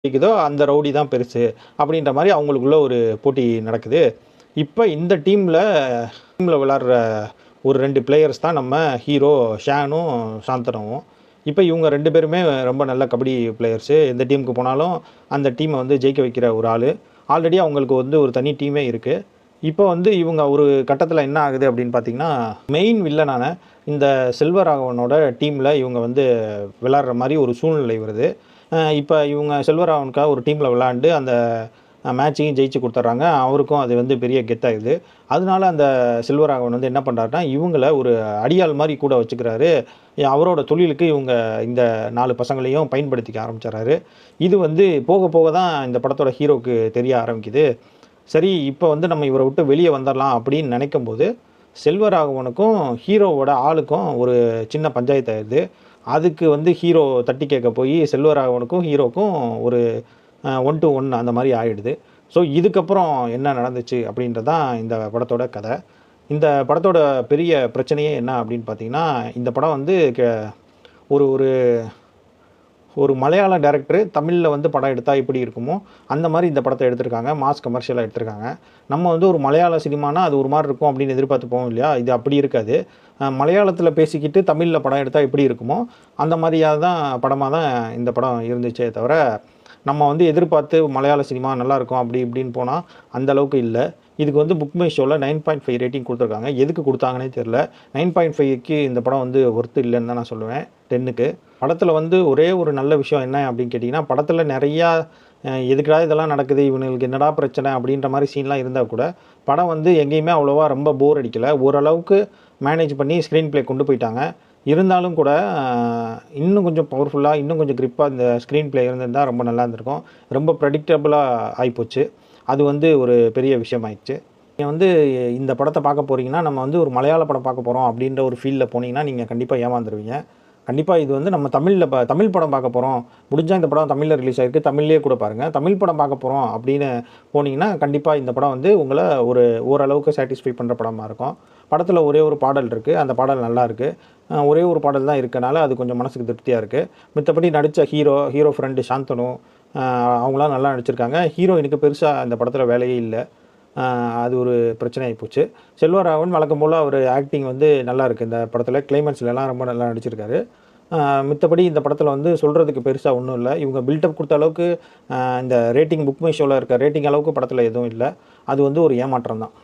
ஜெயிக்குதோ அந்த ரவுடி தான் பெருசு அப்படின்ற மாதிரி அவங்களுக்குள்ள ஒரு போட்டி நடக்குது. இப்போ இந்த டீமில் விளாட்ற ஒரு 2 பிளேயர்ஸ் தான் நம்ம ஹீரோ ஷானும் சாந்தனுவும். இப்போ இவங்க 2 பேருமே ரொம்ப நல்ல கபடி பிளேயர்ஸு. எந்த டீமுக்கு போனாலும் அந்த டீமை வந்து ஜெயிக்க வைக்கிற ஒரு ஆள். ஆல்ரெடி அவங்களுக்கு வந்து ஒரு தனி டீமே இருக்குது. இப்போ வந்து இவங்க ஒரு கட்டத்தில் என்ன ஆகுது அப்படின்னு பார்த்தீங்கன்னா, மெயின் வில்லனான இந்த செல்வராகவனோட டீமில் இவங்க வந்து விளாட்ற மாதிரி ஒரு சூழ்நிலை வருது. இப்போ இவங்க செல்வராகவனுக்காக ஒரு டீமில் விளாண்டு அந்த மேட்சையும் ஜெயிச்சு கொடுத்துட்றாங்க. அவருக்கும் அது வந்து பெரிய கெத்தாகுது. அதனால அந்த செல்வராகவன் வந்து என்ன பண்ணுறாருன்னா, இவங்கள ஒரு அடியாள் மாதிரி கூட வச்சுக்கிறாரு. அவரோட தொழிலுக்கு இவங்க இந்த 4 பசங்களையும் பயன்படுத்திக்க ஆரம்பிச்சிடுறாரு. இது வந்து போக போக தான் இந்த படத்தோட ஹீரோவுக்கு தெரிய ஆரம்பிக்குது. சரி, இப்போ வந்து நம்ம இவரை விட்டு வெளியே வந்துடலாம் அப்படின்னு நினைக்கும்போது, செல்வராகவனுக்கும் ஹீரோவோட ஆளுக்கும் ஒரு சின்ன பஞ்சாயத்து ஆயிடுது. அதுக்கு வந்து ஹீரோ தட்டி கேட்க போய் செல்வராகவனுக்கும் ஹீரோக்கும் ஒரு 1 to 1 அந்த மாதிரி ஆயிடுது. ஸோ இதுக்கப்புறம் என்ன நடந்துச்சு அப்படின்றது தான் இந்த படத்தோட கதை. இந்த படத்தோட பெரிய பிரச்சனையே என்ன அப்படின்னு பார்த்தீங்கன்னா, இந்த படம் வந்து ஒரு ஒரு ஒரு மலையாள டைரக்டர் தமிழில் வந்து படம் எடுத்தால் எப்படி இருக்குமோ அந்த மாதிரி இந்த படத்தை எடுத்திருக்காங்க. மாஸ் கமர்ஷியலாக எடுத்திருக்காங்க. நம்ம வந்து ஒரு மலையாள சினிமானா அது ஒரு மாதிரி இருக்கும் அப்படின்னு எதிர்பார்த்து போவோம் இல்லையா? இது அப்படி இருக்காது. மலையாளத்தில் பேசிக்கிட்டு தமிழில் படம் எடுத்தால் எப்படி இருக்குமோ அந்த மாதிரியாக தான் படமாக தான் இந்த படம் இருந்துச்சே தவிர, நம்ம வந்து எதிர்பார்த்து மலையாள சினிமா நல்லாயிருக்கும் அப்படி இப்படின்னு போனால் அந்த அளவுக்கு இல்லை. இதுக்கு வந்து புக் மை ஷோவில் 9.5 ரேட்டிங் கொடுத்துருக்காங்க. எதுக்கு கொடுத்தாங்கன்னே தெரில. 9.5க்கு இந்த படம் வந்து ஒர்த்து இல்லைன்னு தான் நான் சொல்லுவேன் 10க்கு. படத்தில் வந்து ஒரே ஒரு நல்ல விஷயம் என்ன அப்படின்னு கேட்டிங்கன்னா, படத்தில் நிறையா எதுக்குடா இதெல்லாம் நடக்குது, இவனுங்களுக்கு என்னடா பிரச்சனை அப்படின்ற மாதிரி சீன்லாம் இருந்தால் கூட, படம் வந்து எங்கேயுமே அவ்வளோவா ரொம்ப போர் அடிக்கலை. ஓரளவுக்கு மேனேஜ் பண்ணி ஸ்க்ரீன் ப்ளே கொண்டு போயிட்டாங்க. இருந்தாலும் கூட இன்னும் கொஞ்சம் பவர்ஃபுல்லாக, இன்னும் கொஞ்சம் கிரிப்பாக இந்த ஸ்க்ரீன் ப்ளே இருந்திருந்தால் ரொம்ப நல்லா இருந்திருக்கும். ரொம்ப ப்ரெடிக்டபுளாக ஆகிப்போச்சு. அது வந்து ஒரு பெரிய விஷயமாயிடுச்சு. நீங்கள் வந்து இந்த படத்தை பார்க்க போகிறீங்கன்னா, நம்ம வந்து ஒரு மலையாள படம் பார்க்க போகிறோம் அப்படின்ற ஒரு ஃபீலில் போனீங்கன்னா, நீங்கள் கண்டிப்பாக ஏமாந்துருவீங்க. கண்டிப்பாக இது வந்து நம்ம தமிழ் படம் பார்க்க போகிறோம், முடிஞ்சால் இந்த படம் தமிழில் ரிலீஸ் ஆகிருக்கு, தமிழ்லேயே கூட பாருங்கள். தமிழ் படம் பார்க்க போகிறோம் அப்படின்னு போனீங்கன்னா, கண்டிப்பாக இந்த படம் வந்து உங்களை ஓரளவுக்கு சாட்டிஸ்ஃபை பண்ணுற படமாக இருக்கும். படத்தில் ஒரே ஒரு பாடல் இருக்குது. அந்த பாடல் நல்லாயிருக்கு. ஒரே ஒரு பாடல் தான் இருக்கனால அது கொஞ்சம் மனசுக்கு திருப்தியாக இருக்குது. மித்தபடி நடித்த ஹீரோ ஃப்ரெண்டு சாந்தனு அவங்களாம் நல்லா நடிச்சிருக்காங்க. ஹீரோயினுக்கு பெருசாக இந்த படத்தில் வேலையே இல்லை. அது ஒரு பிரச்சனை ஆகிப்போச்சு. செல்வராகவன் வழக்கம் போல் அவர் ஆக்டிங் வந்து நல்லாயிருக்கு. இந்த படத்தில் கிளைமேக்ஸ்லலாம் ரொம்ப நல்லா நடிச்சிருக்காரு. மித்தபடி இந்த படத்தில் வந்து சொல்கிறதுக்கு பெருசாக ஒன்றும் இல்லை. இவங்க பில்டப் கொடுத்த அளவுக்கு இந்த ரேட்டிங் புக் மை ஷோவில் இருக்க ரேட்டிங் அளவுக்கு படத்தில் எதுவும் இல்லை. அது வந்து ஒரு ஏமாற்றம் தான்.